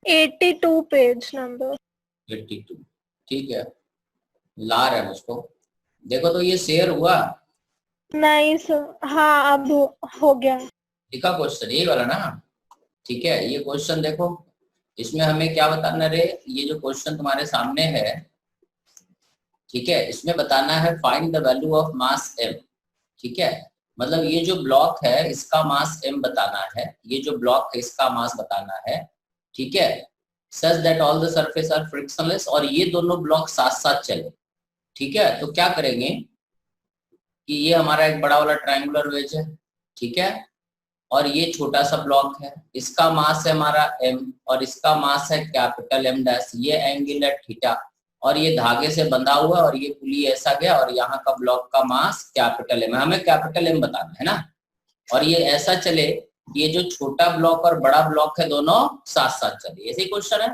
82 page number. 82, ठीक है, ला रहे हैं उसको। देखो तो ये शेयर हुआ, नहीं सर, हाँ अब हो गया। लिखा क्वेश्चन यही वाला ना, ठीक है। ये क्वेश्चन देखो, इसमें हमें क्या बताना रे, ये जो क्वेश्चन तुम्हारे सामने है, ठीक है, इसमें बताना है find the value of mass m, ठीक है। मतलब ये जो ब्लॉक है इसका मास m बताना है, ये जो ब्लॉक है इसका मास बताना है, ठीक है। Such that all the surface are frictionless, और ये दोनों ब्लॉक साथ साथ चले, ठीक है। तो क्या करेंगे कि ये हमारा एक बड़ा वाला ट्रायंगुलर वेज है, ठीक है, और ये छोटा सा ब्लॉक है, इसका मास है हमारा m और इसका मास है कैपिटल M डैश, ये एंगल है थीटा, और ये धागे से बंधा हुआ और ये पुली ऐसा गया, और यहाँ का ब्लॉक का मास कैपिटल M है, हमें कैपिटल M बताना है ना। और ये ऐसा चले, ये जो छोटा ब्लॉक और बड़ा ब्लॉक है दोनों साथ साथ चले, ऐसे ही क्वेश्चन है।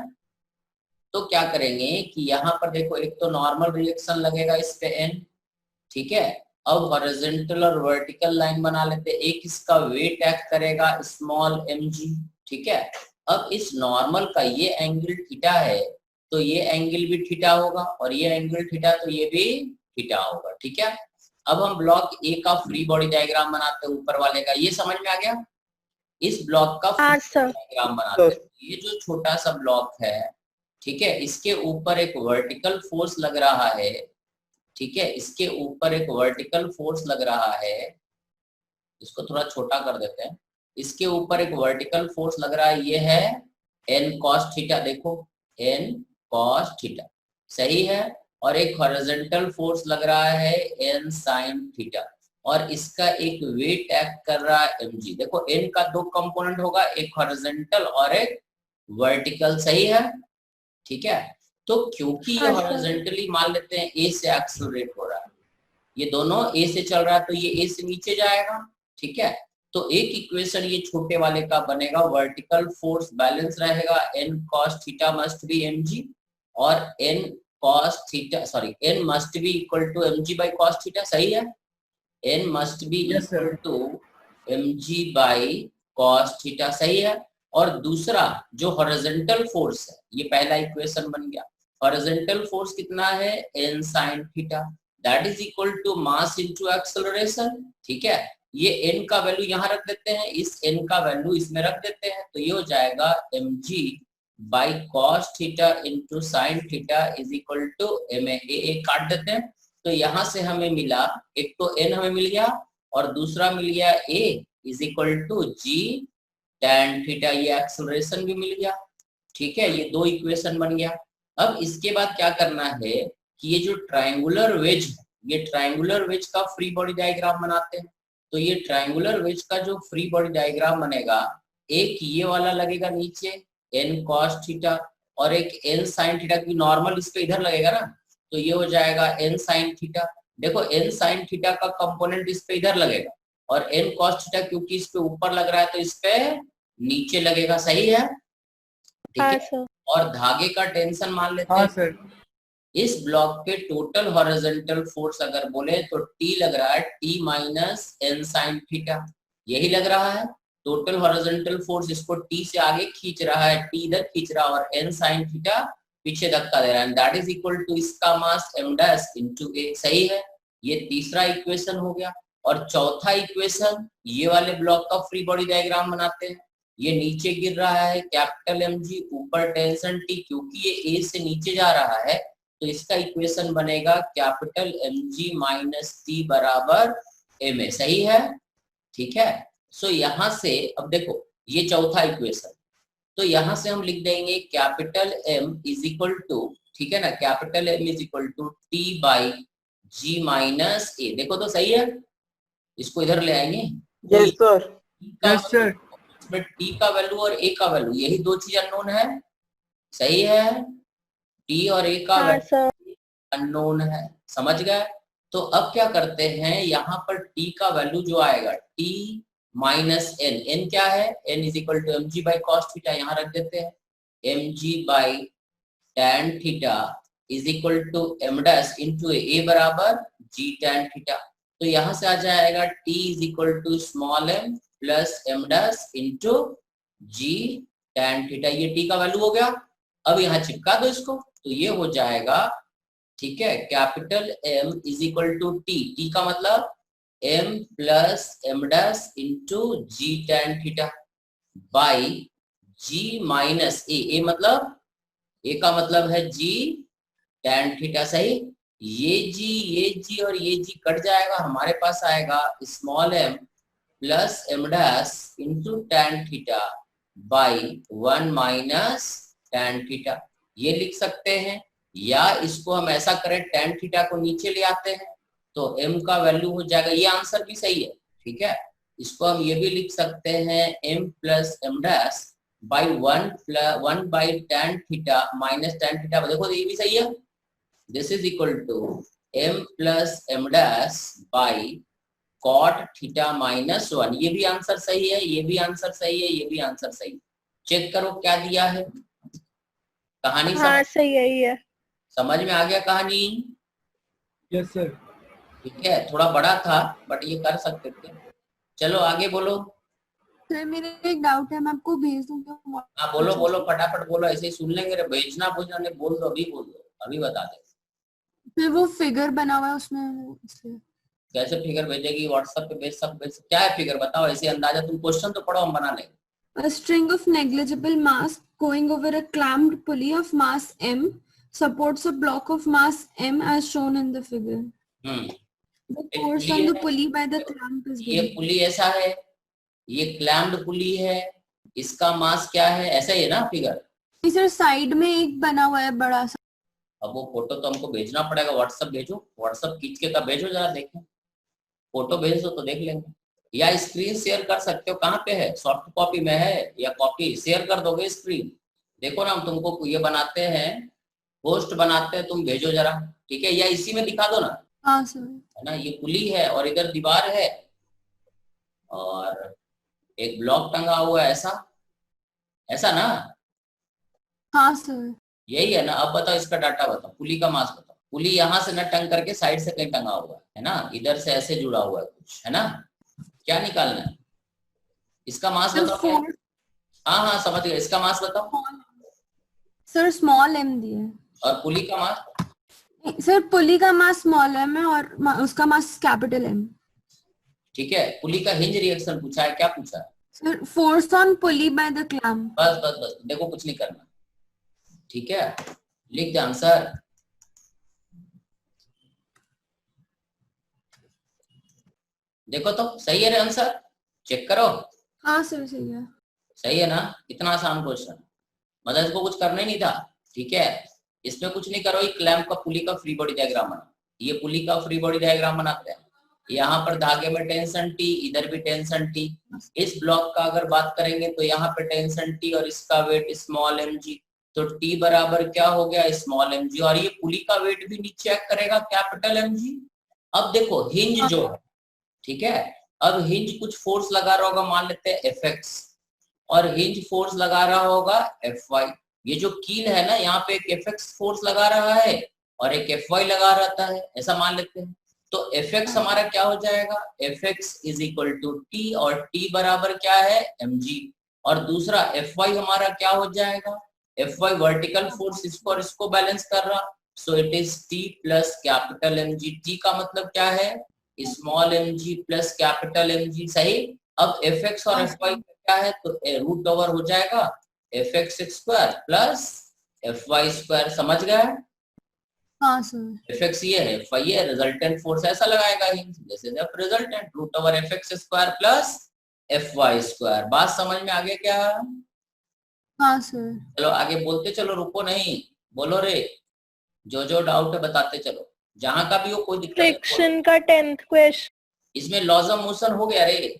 तो क्या करेंगे कि यहाँ पर देखो, एक तो नॉर्मल रिएक्शन लगेगा इस पे n, ठीक है। अब हॉरिजॉन्टल और वर्टिकल लाइन बना लेते हैं, एक इसका वेट एक्ट करेगा स्मॉल mg, ठीक है। अब इस नॉर्मल का ये एंगल थीटा है, तो ये एंगल भी थीटा होगा, और ये एंगल थीटा तो ये भी थीटा होगा, ठीक है। अब हम ब्लॉक ए का फ्री बॉडी डायग्राम बनाते हैं, ऊपर वाले का, ये समझ में आ गया। इस ब्लॉक का फ्री बॉडी डायग्राम बनाते हैं, ये जो छोटा सा ब्लॉक है, ठीक है, इसके ऊपर एक वर्टिकल फोर्स लग रहा है, ठीक है, इसके ऊपर एक वर्टिकल फोर्स लग रहा है, इसको थोड़ा छोटा कर देते हैं, इसके ऊपर एक वर्टिकल फोर्स लग रहा है, ये है n cos थीटा, देखो n cos थीटा, सही है। और एक हॉरिजॉन्टल फोर्स लग रहा है n sin थीटा, और इसका एक वेट एक्ट कर रहा है mg। देखो n का दो कंपोनेंट होगा, एक हॉरिजॉन्टल और एक वर्टिकल, सही है, ठीक है। तो क्योंकि ये हॉरिजॉन्टली मान लेते हैं ए से एक्सेलरेट हो रहा है, ये दोनों ए से चल रहा है, तो ये ए से नीचे जाएगा, ठीक है। तो एक इक्वेशन ये छोटे वाले का बनेगा, वर्टिकल फोर्स बैलेंस रहेगा, n cos theta must be mg, और n cos theta sorry n must be equal to mg by cos theta, सही है, n must be equal to mg by cos theta, सही है। और दूसरा जो horizontal force है, ये पहला इक्वेशन बन गया, हॉरिजॉन्टल फोर्स कितना है n sin theta, that is equal to mass into acceleration, ठीक है। ये n का वैल्यू यहाँ रख देते हैं, इस n का वैल्यू इसमें रख देते हैं, तो ये हो जाएगा mg by cos theta into sine theta is equal to ma, a काट देते हैं, तो यहाँ से हमें मिला, एक तो n हमें मिल गया और दूसरा मिल गया a is equal to g tan theta, ये एक्सेलरेशन भी मिल गया, ठीक है। ये दो इक्वेशन बन गया। अब इसके बाद क्या करना है कि ये जो ट्रायंगुलर वेज है, ये ट्रायंगुलर वेज का फ्री बॉडी डायग्राम बनाते हैं। तो ये ट्रायंगुलर वेज का जो फ्री बॉडी डायग्राम बनेगा, एक ये वाला लगेगा नीचे n cos थीटा, और एक n sin थीटा, की नॉर्मल इस पे इधर लगेगा ना, तो ये हो जाएगा n sin थीटा। देखो n sin थीटा का कंपोनेंट इस पे इधर लगेगा, और n cos थीटा क्योंकि इस पे ऊपर लग रहा है तो इस पे नीचे लगेगा, सही है, ठीक है। और धागे का टेंशन मान लेते हैं सर। इस ब्लॉक पे टोटल हॉरिजॉन्टल फोर्स अगर बोले तो T लग रहा है, T minus n sin theta, यही लग रहा है टोटल हॉरिजॉन्टल फोर्स, इसको T से आगे खींच रहा है, T इधर खींच रहा है, और n sin थीटा पीछे धक्का दे रहा है, दैट इज इक्वल टू इसका मास m डैश इनटू a, सही है। ये तीसरा इक्वेशन हो गया। और चौथा इक्वेशन, ये वाले ब्लॉक का फ्री बॉडी डायग्राम बनाते हैं, ये नीचे गिर रहा है कैपिटल mg, ऊपर टेंशन T, क्योंकि ये a से नीचे जा रहा है, तो इसका इक्वेशन बनेगा कैपिटल mg माइनस टी बराबर ma, सही है, ठीक है। सो यहाँ से अब देखो ये चौथा इक्वेशन, तो यहाँ से हम लिख देंगे capital m is equal to, ठीक है ना, capital m is equal to T by G minus A, देखो तो सही है, इसको इधर ले आएंगे, yes sir, yes sir, T का वैल्यू और ए का वैल्यू, यही दो चीज अननोन है, सही है, टी और ए का वैल्यू अननोन है, समझ गए। तो अब क्या करते हैं, यहाँ पर टी का वैल्यू जो आएगा टी माइनस एन, एन क्या है, N is equal to M G by cos theta, यहाँ रख देते हैं M G by tan theta is equal to M dash into A बराबर जी टैन थीटा, तो यहाँ से आ जाएगा T is equal to small M plus M dash into G tan theta, ये t का वैल्यू हो गया। अब यहाँ चिपका दो इसको, तो ये हो जाएगा, ठीक है, capital M is equal to T का मतलब m plus M dash into G tan theta by g minus A मतलब ए का मतलब है g tan थीटा, सही। ये g और ये g कट जाएगा, हमारे पास आएगा small m plus M dash into tan theta by 1 minus tan theta, ये लिख सकते हैं। या इसको हम ऐसा करें, tan थीटा को नीचे ले आते हैं तो m का वैल्यू हो जाएगा, ये आंसर भी सही है, ठीक है। इसको हम ये भी लिख सकते हैं m plus M dash by 1 by tan theta minus tan theta, देखो ये भी सही है। This is equal to m plus M dash by cot theta minus 1, ये भी आंसर सही है, ये भी आंसर सही है, ये भी आंसर सही है। चेक करो क्या दिया है, कहानी हाँ सही है ये। समझ में आ गया कहानी? Yes sir. ठीक है, थोड़ा बड़ा था बट ये कर सकते थे। चलो आगे बोलो। सर मेरा एक डाउट है, मैं आपको भेज दूं क्या? हाँ बोलो बोलो, फटाफट बोलो, ऐसे ही सुन लेंगे रे, भेजना भेजना नहीं, बोल दो, अभी बोल दो, अभी बता दे। फिर वो फिगर बना हुआ है उसमें, इसलिए। कैसे फिगर भेजेगी? व्हाट्सएप पे भेज सब, क्या है फिगर बताओ, ऐसे अंदाजा, तुम क्वेश्चन तो पढ़ो, हम बना लेंगे। A string of negligible mass going over a clamped pulley of mass m supports a block of mass m as shown in the figure. The force on the pulley by the clamp is ये given. पुली ऐसा है, ये clamped पुली है, इसका मास क्या है, ऐसा ही है ना फिगर? सर साइड में एक बना हुआ है बड़ा सा। अब वो फोटो तो हमको भेजना पड़ेगा, व्हाट्सएप भेजो, व्हाट्सएप खींच के तब भेजो, जरा देखें, फोटो भेज दो तो देख लेंगे, या स्क्रीन शेयर कर सकते हो। कहाँ पे है, सॉफ्ट कॉपी में है या कॉपी शेयर कर दोगे स्क्रीन? देखो ना, हम तुमको ये बनाते हैं, पोस्ट बनाते हैं, तुम भेजो जरा, ठीक है, या इसी में दिखा दो ना। हाँ सर। है ना, ये पुली है और इधर दीवार है और एक ब्लॉक टंगा हुआ है, ऐसा ऐसा ना? हाँ सर। यही है ना? अब बताओ इसका डाटा बताओ, पुली का मास बताओ। पुली यहाँ से न टंग करके साइड से कहीं टंगा हुआ है ना, इधर से ऐसे जुड़ा हुआ है कुछ, है ना? क्या निकालना है? इसका मास बताओ क्या? हाँ हाँ समझ गए, इसका मास बताओ। सर स्मॉल m दिए। और पुली का मास? सर पुली का मास स्मॉल m है और उसका मास कैपिटल M। ठीक है, पुली का हिंज रिएक्शन पूछा है, क्या पूछा है? Sir force on pulley by the clamp. बस बस बस, देखो कुछ नहीं करना, ठीक है, लिख दे आंसर। देखो तो सही है रे आंसर, चेक करो। हाँ सर सही है। सही है ना? कितना आसान क्वेश्चन, मतलब इसको कुछ करना ही नहीं था, ठीक है। इसमें कुछ नहीं करो, ये क्लैंप का पुली का फ्री बॉडी डायग्राम बना, ये पुली का फ्री बॉडी डायग्राम बनाते हैं। यहाँ पर धागे में टेंशन टी, इधर भी टेंशन टी। इस ब्लॉक का अगर बात करेंगे तो यहाँ पे टेंशन टी और इसका वेट स्मॉल एम जी, तो टी बराबर क्या हो गया, स्मॉल एम जी, और ये पुली का वेट भी नीचे चेक करेगा, कैपिटल एम जी। अब देखो हिंज जो है, ठीक है, अब हिंज कुछ फोर्स लगा रहा होगा, मान लेते हैं एफ एक्स, और हिंज फोर्स लगा रहा होगा एफ वाई। ये जो कील है ना, यहाँ पे एक एफ एक्स फोर्स लगा रहा है और एक एफ वाई लगा रहता है, ऐसा मान लेते हैं। तो एफ एक्स हमारा क्या हो जाएगा, F x is equal to T, और टी बराबर क्या है, एम जी। और दूसरा एफ वाई हमारा क्या हो जाएगा, एफ वाई वर्टिकल फोर्स इसको और इसको बैलेंस कर रहा, so it is T plus capital M g. T का मतलब क्या है, small M g plus capital M g, सही। अब एफ एक्स और एफ वाई क्या है, तो रूट ओवर हो जाएगा F x square plus F y square, समझ गए? हाँ सर। एफ एक्स ये है, एफ वाई ये, रिजल्टेंट फोर्स ऐसा लगाएगा हिंज, जैसे resultant root over F x square plus F y square. बात समझ में आ गया क्या? हाँ सर। चलो आगे बोलते चलो, रुको नहीं, बोलो रे, जो डाउट है बताते चलो, जहां का भी हो, कोई दिक्कत नहीं। फ्रिक्शन का 10th क्वेश्चन। इसमें लॉज ऑफ मोशन हो गया रे,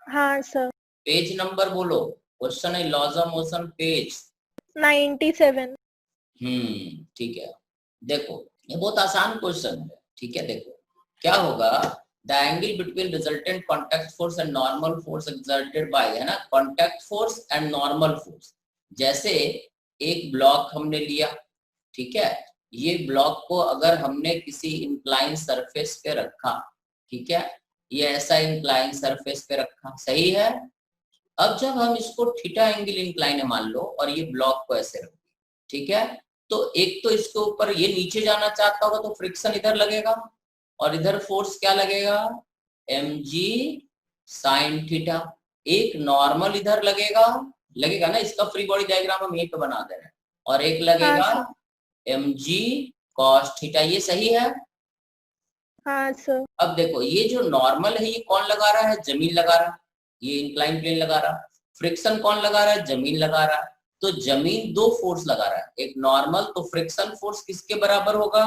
हाँ सर। पेज नंबर बोलो, क्वेश्चन है लॉज ऑफ मोशन, पेज 97। ठीक है। देखो ये बहुत आसान क्वेश्चन है, ठीक है। देखो क्या होगा, the angle between resultant contact force and normal force exerted by, है ना, contact force and normal force. जैसे एक ब्लॉक हमने लिया, ठीक है, ये ब्लॉक को अगर हमने किसी इंक्लाइन सरफेस पे रखा, ठीक है, ये ऐसा इंक्लाइन सरफेस पे रखा, सही है। अब जब हम इसको थीटा एंगल इंक्लाइन है मान लो, और ये ब्लॉक को ऐसे रखो, ठीक है, तो एक तो इसके ऊपर ये नीचे जाना चाहता होगा तो फ्रिक्शन इधर लगेगा, और इधर फोर्स क्या लगेगा, mg sin थीटा। एक नॉर्मल इधर लगेगा ना, इसका फ्री बॉडी डायग्राम हम यहीं पे बना दे रहे हैं, और एक लगेगा हाँ mg cos थीटा। ये सही है? हाँ सर। अब देखो ये जो नॉर्मल है ये कौन लगा रहा है, जमीन लगा रहा है, ये इंक्लाइन प्लेन लगा रहा है। फ्रिक्शन कौन लगा रहा है, जमीन लगा रहा है। तो जमीन दो फोर्स लगा रहा है, एक नॉर्मल, तो फ्रिक्शन फोर्स किसके बराबर होगा,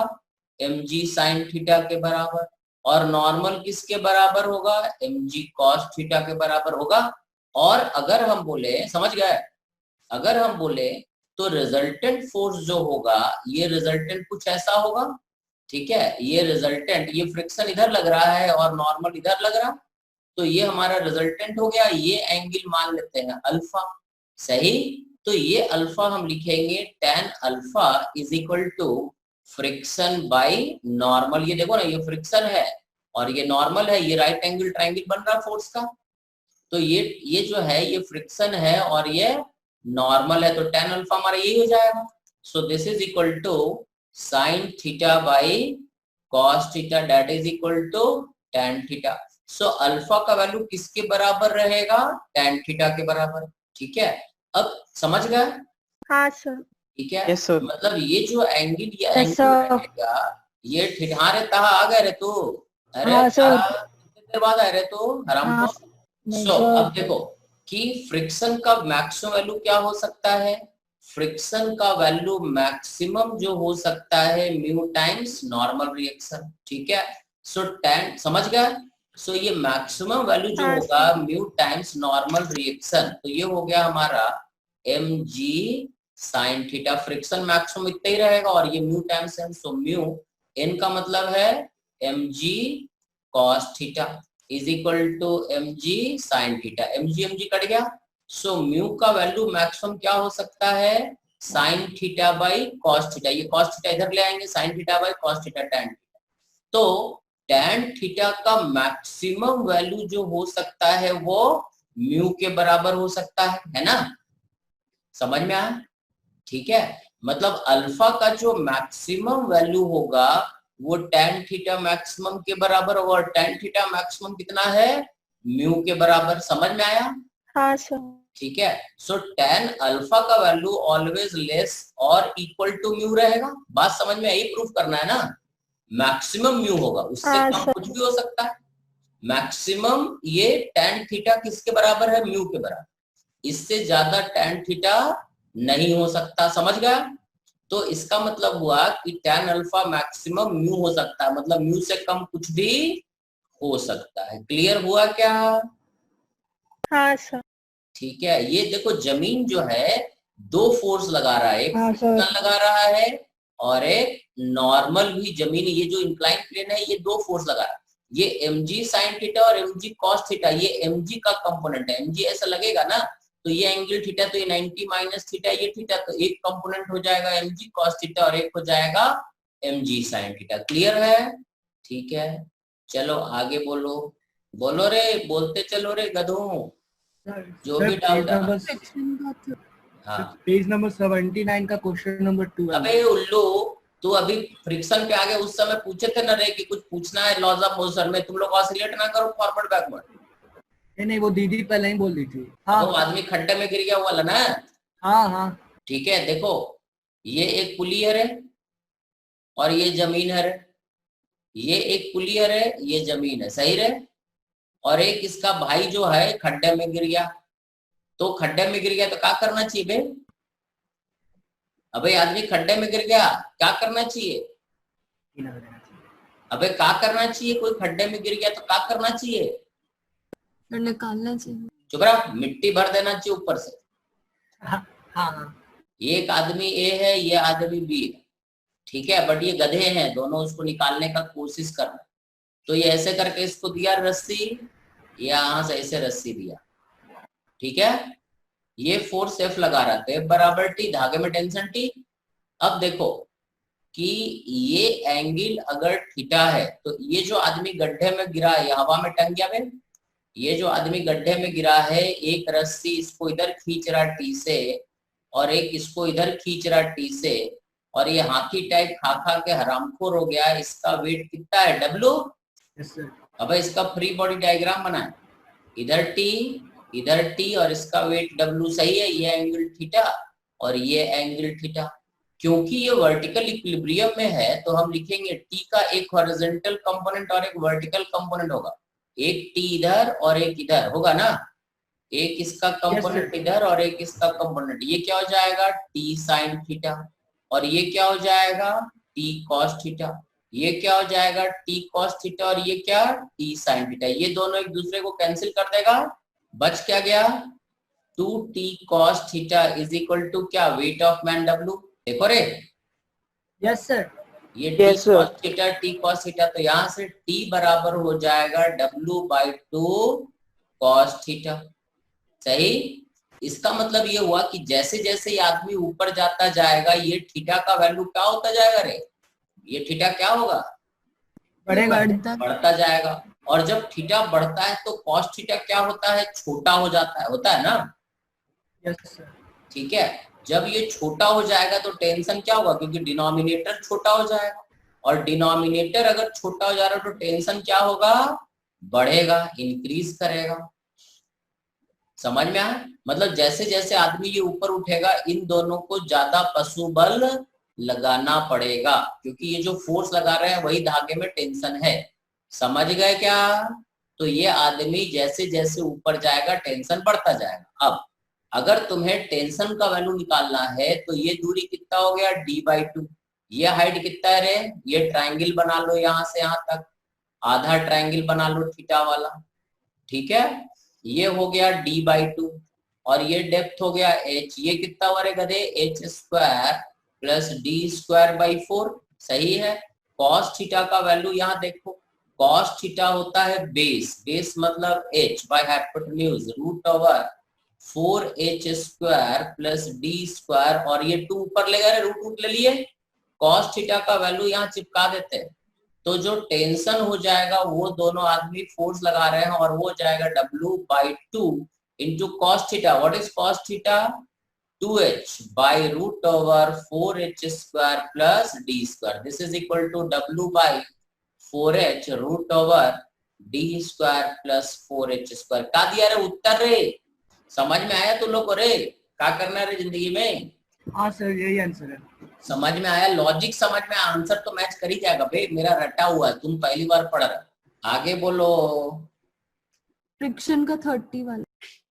mg sin थीटा के बराबर, और नॉर्मल किसके बराबर होगा, mg cos थीटा के बराबर होगा। और अगर हम बोले, समझ गए, अगर हम बोले तो रिजल्टेंट फोर्स जो होगा, ये रिजल्टेंट कुछ ऐसा होगा, ठीक है, ये रिजल्टेंट, ये फ्रिक्शन इधर लग रहा है और नॉर्मल इधर लग रहा, तो ये हमारा रिजल्टेंट हो गया। ये एंगल मान लेते हैं अल्फा, सही। तो ये अल्फा हम लिखेंगे tan alpha is equal to friction by normal. ये देखो ना, ये फ्रिक्शन है और ये नॉर्मल है, ये राइट एंगल ट्रायंगल बन रहा फोर्स का। तो ये जो है ये फ्रिक्शन है और ये नॉर्मल है, तो tan अल्फा हमारा यही हो जाएगा। So this is equal to sin theta by cos theta, that is equal to tan theta. So alpha का वैल्यू किसके बराबर रहेगा, tan थीटा के बराबर, ठीक है। अब समझ गए? हाँ सर। ठीक है, Yes, sir. मतलब ये जो एंगल, ये Yes, एंगल sir. रहेगा, ये थीटा। हाँ रे ताहा, आ गए रे तू? अरे हाँ, sir. ताहा, कितनी देर बाद आए रे तू हराम हाँ, को? सो अब देखो कि फ्रिक्शन का मैक्सिमम वैल्यू क्या हो सकता है, फ्रिक्शन का वैल्यू मैक्सिमम जो हो सकता है म्यू टाइम्स नॉर्मल रिएक्शन, ठीक है। सो tan, समझ गए? सो ये मैक्सिमम वैल्यू जो हाँ, होगा म्यू टाइम्स नॉर्मल रिएक्शन, तो ये हो गया हमारा mg sin theta. Friction maximum इतना ही रहेगा और ये म्यू टाइम्स है, सो म्यू n का मतलब है mg cos theta is equal to mg sin theta. mg cut गया, सो म्यू का वैल्यू मैक्सिमम क्या हो सकता है, sin theta by cos theta. ये cos थीटा इधर ले आएंगे, sin theta by cos theta tan theta. तो tan थीटा का मैक्सिमम वैल्यू जो हो सकता है वो म्यू के बराबर हो सकता है ना? समझ में आया? ठीक है, मतलब अल्फा का जो मैक्सिमम वैल्यू होगा वो tan थीटा मैक्सिमम के बराबर होगा, और tan थीटा मैक्सिमम कितना है, म्यू के बराबर। समझ में आया? हाँ सर। ठीक है, सो tan अल्फा का वैल्यू ऑलवेज लेस और इक्वल टू म्यू रहेगा। बात समझ में आई? प्रूफ करना है ना, मैक्सिमम म्यू होगा, उससे हाँ, कम सर। कुछ भी हो सकता है। मैक्सिमम ये tan थीटा किसके बराबर है, म्यू के बराबर, इससे ज्यादा tan थीटा नहीं हो सकता। समझ गया? तो इसका मतलब हुआ कि tan अल्फा मैक्सिमम म्यू हो सकता है, मतलब म्यू से कम कुछ भी हो सकता है। क्लियर हुआ क्या? हाँ सर। ठीक है, ये देखो जमीन जो है दो फोर्स लगा रहा है, एक हाँ, सर। फ्रिक्शन लगा रहा है और एक नॉर्मल भी जमीन, ये जो इंक्लाइन प्लेन है ये दो फोर्स लगा रहा है। ये mg sin थीटा और mg cos थीटा, ये mg का कंपोनेंट है। mg ऐसा लगेगा ना, तो ये एंगल थीटा, तो ये 90 माइनस थीटा, ये थीटा, तो एक कंपोनेंट हो जाएगा mg cos थीटा और एक हो जाएगा mg sin थीटा। क्लियर है? ठीक है, चलो आगे बोलो, बोलो रे, बोलते चलो रे गधों, जो भी डाउट है। हाँ, पेज नंबर 79 का क्वेश्चन नंबर 2 है। अबे उल्लू, तू अभी फ्रिक्शन पे आ गया, उस समय पूछे थे ना रे कि कुछ पूछना है लॉज ऑफ मोशन में, तुम लोग ऑसिलेट ना करो फॉरवर्ड बैकवर्ड। नहीं, वो दीदी पहले ही बोल दी थी। वो आदमी खड्डे में गिर गया हुआ ना। हाँ हाँ। ठीक है, देखो ये एक पुली है रे और ये जमीन है रे, ये एक पुली है रे, ये जमीन है, सही रे। और एक इसका भाई जो है खड्डे में गिर गया, तो खड्डे में गिर गया तो क्या करना चाहिए बे? अबे आदमी खड्डे में गिर गया, क्या करना चाहिए? अबे क्या करना चाहिए? कोई खड्डे में गिर गया तो क्या करना चाहिए? निकालना चाहिए। चुप रहा, मिट्टी भर देना चाहिए ऊपर से। हाँ हाँ। एक आदमी ए है, ये आदमी बी है, ठीक है, बट ये गधे हैं दोनों, उसको निकालने का कोशिश कर रहे। तो ये ऐसे करके इसको दिया रस्सी, यहां से ऐसे रस्सी दिया, ठीक है। ये फोर्स F लगा रहा था, F बराबर T, धागे में टेंशन T। अब देखो कि ये एंगल अगर थीटा है तो ये जो आदमी गड्ढे में गिरा है हवा में टंग गया बे, ये जो आदमी गड्ढे में गिरा है, एक रस्सी इसको इधर खींच रहा टी से और एक इसको इधर खींच रहा टी से, और ये हाथी टाइप खा खा के हरामखोर हो गया। इसका वेट कितना है? W। Yes sir. अब इसका फ्री बॉडी डायग्राम बनाए, इधर टी और इसका वेट W। सही है, ये एंगल थीटा और ये एंगल थीटा। क्योंकि ये वर्टिकल इक्विलिब्रियम में है तो हम लिखेंगे टी का एक हॉरिजॉन्टल कंपोनेंट और एक वर्टिकल कंपोनेंट होगा। एक टी इधर और एक इधर होगा ना, एक इसका कंपोनेंट इधर और एक इसका कंपोनेंट। ये क्या हो जाएगा? T sine theta. और ये क्या हो जाएगा? T cos theta. ये क्या हो जाएगा? T cos theta. और ये क्या? T sine theta. ये दोनों एक दूसरे को कैंसिल कर देगा, बच क्या गया? 2t cos theta is equal to क्या? Weight of man W। देखो रे, यस सर। ये t cos थीटा, तो यहाँ से t बराबर हो जाएगा W/2 cos थीटा। सही। इसका मतलब ये हुआ कि जैसे जैसे ये आदमी ऊपर जाता जाएगा ये थीटा का वैल्यू क्या होता जाएगा रे? ये थीटा क्या होगा? बढ़ता जाएगा। और जब थीटा बढ़ता है तो कॉस थीटा क्या होता है? छोटा हो जाता है, होता है ना? Yes sir. ठीक है। जब ये छोटा हो जाएगा तो टेंशन क्या होगा? क्योंकि डिनोमिनेटर छोटा हो जाएगा, और डिनोमिनेटर अगर छोटा हो जा रहा है तो टेंशन क्या होगा? बढ़ेगा, इंक्रीज करेगा। समझ में आया? मतलब जैसे जैसे आदमी ये ऊपर उठेगा इन दोनों को ज्यादा पशु बल लगाना पड़ेगा, क्योंकि ये जो फोर्स लगा रहे हैं वही धागे में टेंशन है। समझ गए क्या? तो ये आदमी जैसे जैसे ऊपर जाएगा टेंशन बढ़ता जाएगा। अब अगर तुम्हें टेंशन का वैल्यू निकालना है तो ये दूरी कितना हो गया? D/2। ये हाइट कितना है रे? ये ट्रायंगल बना लो यहाँ से यहाँ तक, आधा ट्रायंगल बना लो थीटा वाला। ठीक है, ये हो गया D/2 और ये डेप्थ हो गया h। ये कितना हुआ रे गधे? h² plus D²/4। सही है। कॉस थीटा का वैल्यू यहाँ देखो, कॉस थीटा होता है बेस, बेस मतलब h by hypotenuse √4h² plus D² और ये 2 ऊपर ले गए, रूट ले लिए। कॉस थीटा का वैल्यू यहाँ चिपका देते हैं तो जो टेंशन हो जाएगा वो दोनों आदमी फोर्स लगा रहे हैं और वो हो जाएगा W/2 into cos theta. What is cos theta? 2h by √4h² plus D²। This is equal to W/4h √D² plus 4h²। क्या दिया रे उत्तर रे? समझ में आया तुम लोग को रे? क्या करना है रे जिंदगी में? हाँ सर, यही आंसर है। समझ में आया? लॉजिक समझ में, आंसर तो मैच कर ही जाएगा भाई, मेरा रटा हुआ है, तुम पहली बार पढ़ रहे। आगे बोलो। फ्रिक्शन का 30 वाला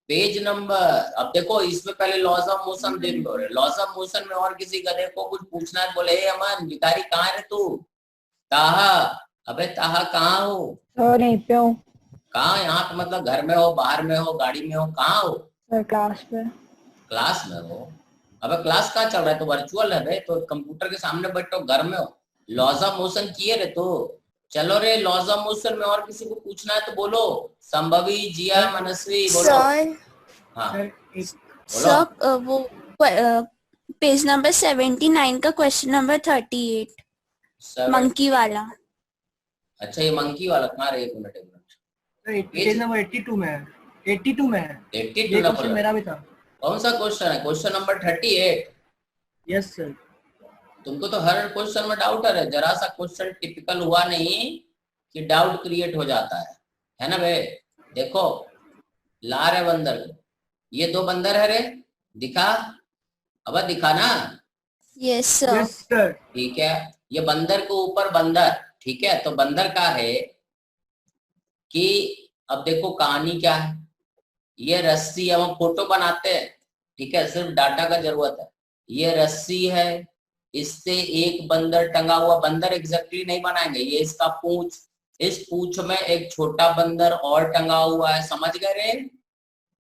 पेज नंबर। अब देखो इसमें पहले लॉज ऑफ मोशन देख लो। लॉज ऑफ मोशन में और किसी गधे को कुछ पूछना है बोले हे अमन भिखारी कहाँ है तू? ताहा। अबे ताहा कहाँ हो? नहीं पे हूँ। कहाँ? यहाँ पे मतलब घर में हो, बाहर में हो, गाड़ी में हो, कहाँ हो? क्लास पे। क्लास में हो? अबे क्लास कहाँ चल रहा है? तो वर्चुअल है बे, तो कंप्यूटर के सामने बैठो, घर में हो। लॉज ऑफ मोशन किए रे तो चलो रे। लॉज ऑफ मोशन में और किसी को पूछना है तो बोलो। संभवी, जिया, मनस्वी बोलो। सर, हाँ सर वो पेज नंबर 79 का क्वेश्चन नंबर 38 मंकी वाला। अच्छा ये मंकी वाला कहाँ रे? एक मिनट। पेज नंबर 82 में है। 82 में है। 82 क्वेश्चन मेरा भी था। कौन सा क्वेश्चन है? Question number 38। Yes sir. तुमको तो हर क्वेश्चन में डाउट है, जरा सा क्वेश्चन टिपिकल हुआ नहीं कि डाउट क्रिएट हो जाता है ना भाई? देखो ला रहे बंदर को, ये 2 बंदर है रे, दिखा? अब दिखा ना? Yes sir. ठीक है, ये बंदर के ऊपर बंदर। ठीक है, तो बंदर का है कि अब देखो कहानी क्या है। ये रस्सी, हम फोटो बनाते हैं, ठीक है, सिर्फ डाटा का जरूरत है। ये रस्सी है, इससे एक बंदर टंगा हुआ, बंदर एग्जैक्टली नहीं बनाएंगे, ये इसका पूंछ, इस पूंछ में एक छोटा बंदर और टंगा हुआ है। समझ गए रे?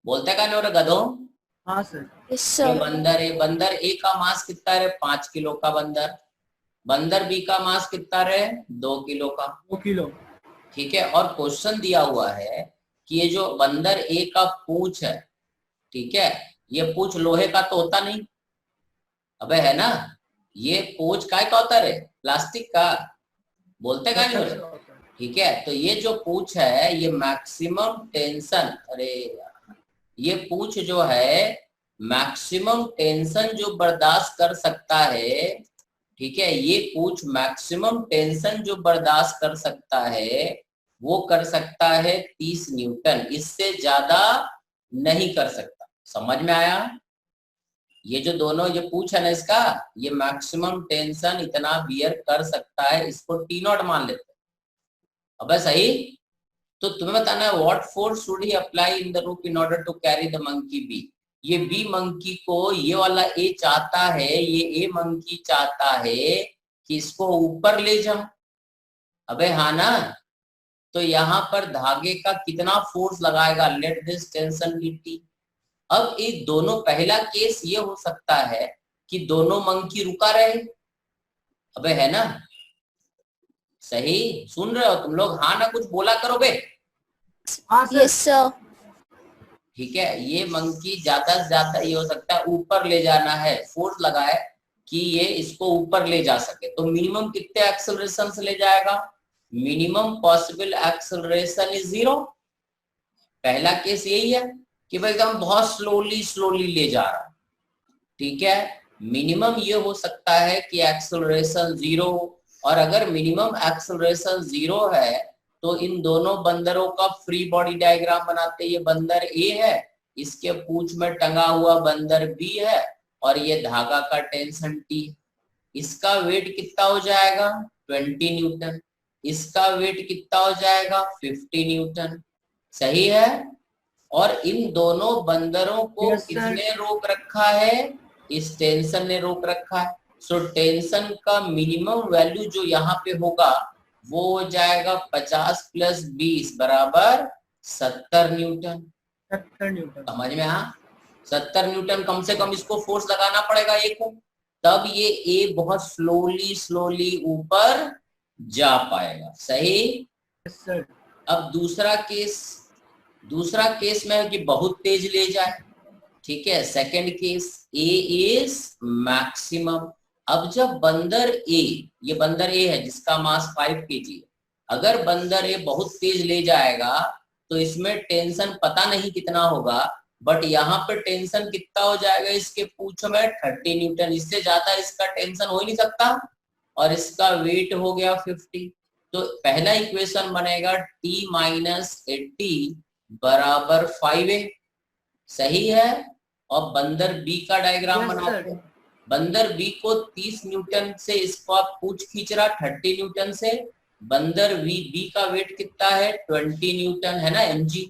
बोलते का नहीं हो रहा गधों? हाँ सर। ये बंदर है। बंदर ए का मास कितना है? 5 किलो का बंदर। बंदर बी का मास कितना है? 2 किलो का। 2 किलो। ठीक है, और क्वेश्चन दिया हुआ है कि ये जो बंदर ए का पूंछ है, ठीक है, ये पूंछ लोहे का तो होता नहीं, अबे है ना? ये पूंछ काय का होता है? प्लास्टिक का। बोलते का नहीं? ठीक है, तो ये जो पूछ है ये मैक्सिमम टेंशन, अरे ये पूछ जो है मैक्सिमम टेंशन जो बर्दाश्त कर सकता है, ठीक है, ये पूछ मैक्सिमम टेंशन जो बर्दाश्त कर सकता है वो कर सकता है 30 न्यूटन, इससे ज्यादा नहीं कर सकता। समझ में आया? ये जो दोनों ये पूछ है ना इसका, ये मैक्सिमम टेंशन इतना बियर कर सकता है, इसको टी नॉट मान लेते हैं। अब सही, तो तुम्हें बताना है what force should he apply in the rope in order to carry the monkey B. ये बी मंकी को ये वाला ए चाहता है, ये ए मंकी चाहता है कि इसको ऊपर ले जाओ। अबे हाँ ना, तो यहाँ पर धागे का कितना फोर्स लगाएगा, let this tension be T. अब ये दोनों, पहला केस ये हो सकता है कि दोनों मंकी रुका रहे। अबे है ना, सही सुन रहे हो तुम लोग? हाँ ना, कुछ बोला करो बे। Yes sir. ठीक है, ये मंकी ज्यादा से ज्यादा ये हो सकता है ऊपर ले जाना है, फोर्स लगाए कि ये इसको ऊपर ले जा सके। तो मिनिमम कितने एक्सेलरेशन से ले जाएगा? Minimum possible acceleration is 0। पहला केस यही है कि भाई एकदम बहुत स्लोली ले जा रहा। ठीक है, मिनिमम ये हो सकता है कि एक्सेलरेशन 0, और अगर मिनिमम एक्सेलरेशन 0 है तो इन दोनों बंदरों का फ्री बॉडी डायग्राम बनाते। ये बंदर ए है, इसके पूंछ में टंगा हुआ बंदर बी है, और ये धागा का टेंशन टी। इसका वेट कितना हो जाएगा? 20 न्यूटन। इसका वेट कितना हो जाएगा? 50 न्यूटन। सही है। और इन दोनों बंदरों को किसने रोक रखा है? इस टेंशन ने रोक रखा है। सो टेंशन का मिनिमम वैल्यू जो यहाँ पे होगा वो हो जाएगा 50 + 20 बराबर 70 न्यूटन। 70 न्यूटन समझ में? हाँ, 70 न्यूटन कम से कम इसको फोर्स लगाना पड़ेगा ए को, तब ये ए बहुत स्लोली ऊपर जा पाएगा। सही। सर अब दूसरा केस में है कि बहुत तेज ले जाए। ठीक है, second case A is maximum. अब जब बंदर ए, ये बंदर ए है जिसका मास 5 kg है, अगर बंदर ए बहुत तेज ले जाएगा तो इसमें टेंशन पता नहीं कितना होगा, बट यहाँ पे टेंशन कितना हो जाएगा इसके पूंछ में? 30 न्यूटन। इससे ज्यादा इसका टेंशन हो ही नहीं सकता, और इसका वेट हो गया 50। तो पहला इक्वेशन बनेगा t - 80 बराबर 5a। सही है। और बंदर बी का डायग्राम बनाते हैं। बंदर बी को 30 न्यूटन से इसको आप पूंछ खींच रहा 30 न्यूटन से। बंदर बी का वेट कितना है? 20 न्यूटन है ना, mg।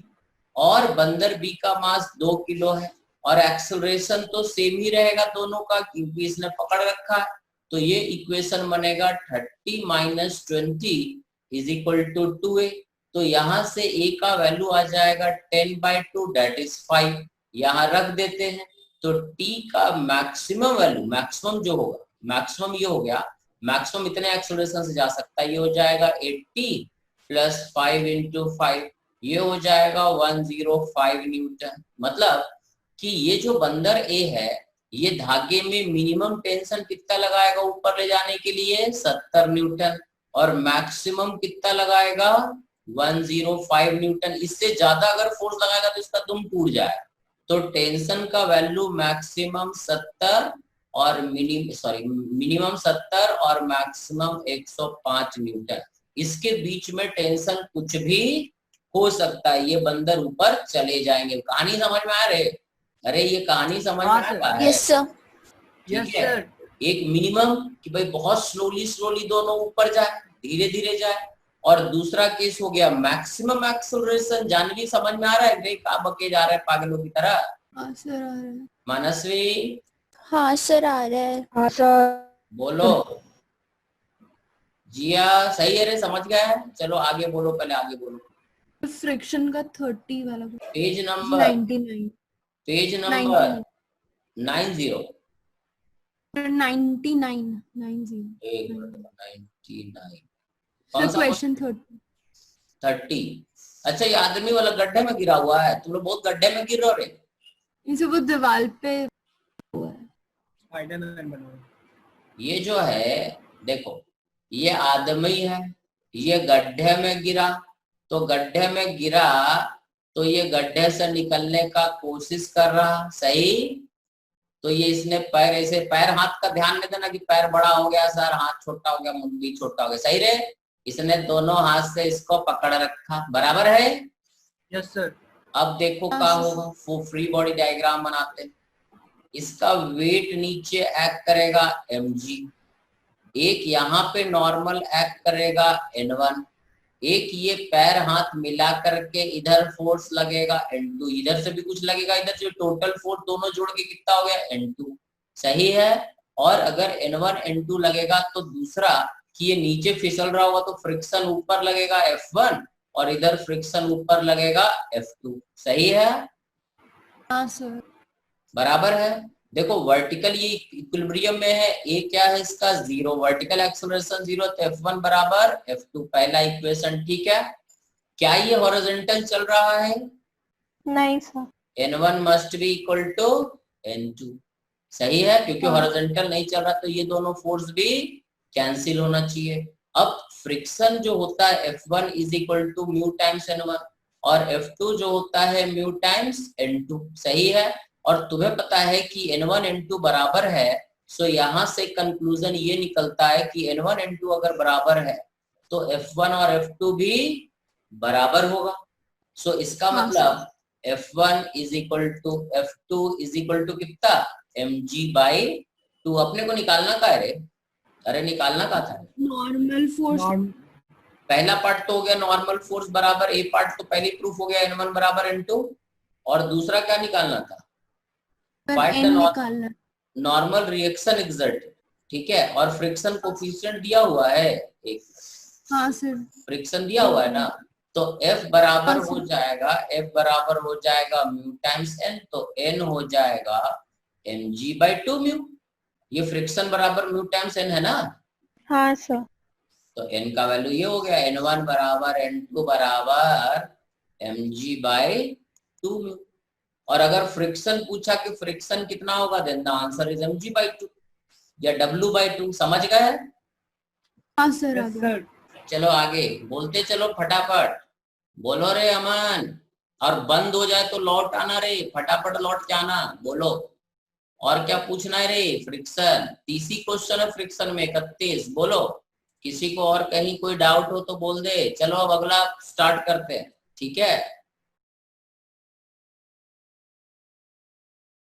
और बंदर बी का मास 2 किलो है, और एक्सेलरेशन तो सेम ही रहेगा दोनों का क्योंकि इसने पकड़ रखा है। तो ये इक्वेशन बनेगा 30 - 20 = 2a। तो यहाँ से a का वैल्यू आ जाएगा 10/2 दैट इज 5। यहाँ रख देते हैं। तो t का मैक्सिमम वैल्यू, मैक्सिमम जो होगा, मैक्सिमम ये हो गया, मैक्सिमम इतने एक्सेलरेशन से जा सकता है, ये हो जाएगा 80 + 5 × 5, ये हो जाएगा 105 न्यूटन। मतलब कि ये जो बंदर ए है ये धागे में मिनिमम टेंशन कितना लगाएगा ऊपर ले जाने के लिए? 70 न्यूटन। और मैक्सिमम कितना लगाएगा? 105 न्यूटन। इससे ज्यादा अगर फोर्स लगाएगा तो इसका दुम टूट जाएगा। तो टेंशन का वैल्यू मैक्सिमम 70 और मिनिमम 70 और मैक्सिमम 105 न्यूटन। इसके बीच में टेंशन कुछ भी हो सकता है, ये बंदर ऊपर चले जाएंगे। कहानी समझ में आ रहे? अरे ये कहानी समझ में आ रहा है? Yes sir. ठीक है। एक मिनिमम कि भाई बहुत स्लोली दोनों ऊपर जाए, धीरे धीरे जाए, और दूसरा केस हो गया मैक्सिमम एक्सेलरेशन। जानवी समझ में आ रहा है? भाई कहाँ बके जा रहा है पागलों की तरह? हाँ सर आ रहा है। मनस्वी? हाँ सर आ रहा है। हाँ सर। बोलो। जिया सही है रे, समझ गया है? चलो आगे बोलो, पहले आगे बोलो। फ्रिक्शन का 30 वाला page number 99 page number 90 question 30। अच्छा, ये आदमी वाला गड्ढे में गिरा हुआ है। तुम लोग बहुत गड्ढे में गिर रहे हो रे। इसे वो दीवार पे हुआ है। स्पाइडरमैन बना हुआ है। ये जो है देखो, ये आदमी है, ये गड्ढे में गिरा, तो गड्ढे में गिरा तो ये गड्ढे से निकलने का कोशिश कर रहा, सही। तो ये इसने पैर ऐसे, पैर हाथ का ध्यान नहीं देना कि पैर बड़ा हो गया सर, हाथ छोटा हो गया, मुंडी छोटा हो गया, सही रे। इसने दोनों हाथ से इसको पकड़ रखा, बराबर है। Yes sir. अब देखो क्या होगा, वो फ्री बॉडी डायग्राम बनाते। इसका वेट नीचे एक्ट करेगा mg, एक यहाँ पे नॉर्मल एक्ट करेगा n1, एक ये पैर हाथ मिला करके इधर फोर्स लगेगा n2, इधर से भी कुछ लगेगा, इधर से टोटल फोर्स दोनों जोड़ के कितना हो गया n2, सही है। और अगर n1 n2 लगेगा तो दूसरा कि ये नीचे फिसल रहा होगा तो फ्रिक्शन ऊपर लगेगा F1 और इधर फ्रिक्शन ऊपर लगेगा F2, सही है। हाँ सर। बराबर है। देखो वर्टिकल ये इक्विलिब्रियम में है, ए क्या है इसका 0, वर्टिकल एक्सेलरेशन 0, तो F1 बराबर F2, पहला इक्वेशन, ठीक है। क्या ये हॉरिजॉन्टल चल रहा है? नहीं sir. N1 must be equal to N2, सही है, क्योंकि हॉरिजॉन्टल नहीं चल रहा तो ये दोनों फोर्स भी कैंसिल होना चाहिए। अब फ्रिक्शन जो होता है F1 is equal to mu times N1 और F2 जो होता है म्यू टाइम्स N2, सही है। और तुम्हें पता है कि N1 N2 बराबर है, सो यहाँ से कंक्लूजन ये निकलता है कि N1 N2 अगर बराबर है तो F1 और F2 भी बराबर होगा। सो इसका मतलब F1 is equal to F2 is equal to कितना, mg/2। अपने को निकालना का है रे, अरे निकालना का था नॉर्मल फोर्स। पहला पार्ट तो हो गया नॉर्मल फोर्स बराबर, ए पार्ट तो पहले प्रूफ हो गया N1 बराबर N2, और दूसरा क्या निकालना था, नॉर्मल रिएक्शन एक्सर्ट, ठीक है। और फ्रिक्शन कोफिशिएंट दिया हुआ है एक, हाँ सर, फ्रिक्शन दिया हुआ है ना, तो F बराबर हो जाएगा, F बराबर हो जाएगा म्यू टाइम्स n, तो n हो जाएगा mg/2 म्यू। ये फ्रिक्शन बराबर म्यू टाइम्स n है ना। हाँ सर। तो n का वैल्यू ये हो गया, n1 बराबर n2 बराबर mg/2 म्यू। और अगर फ्रिक्शन पूछा कि फ्रिक्शन कितना होगा, then the answer is mg/2 या w/2, समझ गए। हाँ सर। चलो आगे बोलते चलो, फटाफट बोलो रे अमन, और बंद हो जाए तो लौट आना रे, फटाफट लौट के आना, बोलो और क्या पूछना है रे। फ्रिक्शन 30 क्वेश्चन है फ्रिक्शन में, 31, बोलो। किसी को और कहीं कोई डाउट हो तो बोल दे। चलो अब अगला स्टार्ट करते हैं, ठीक है।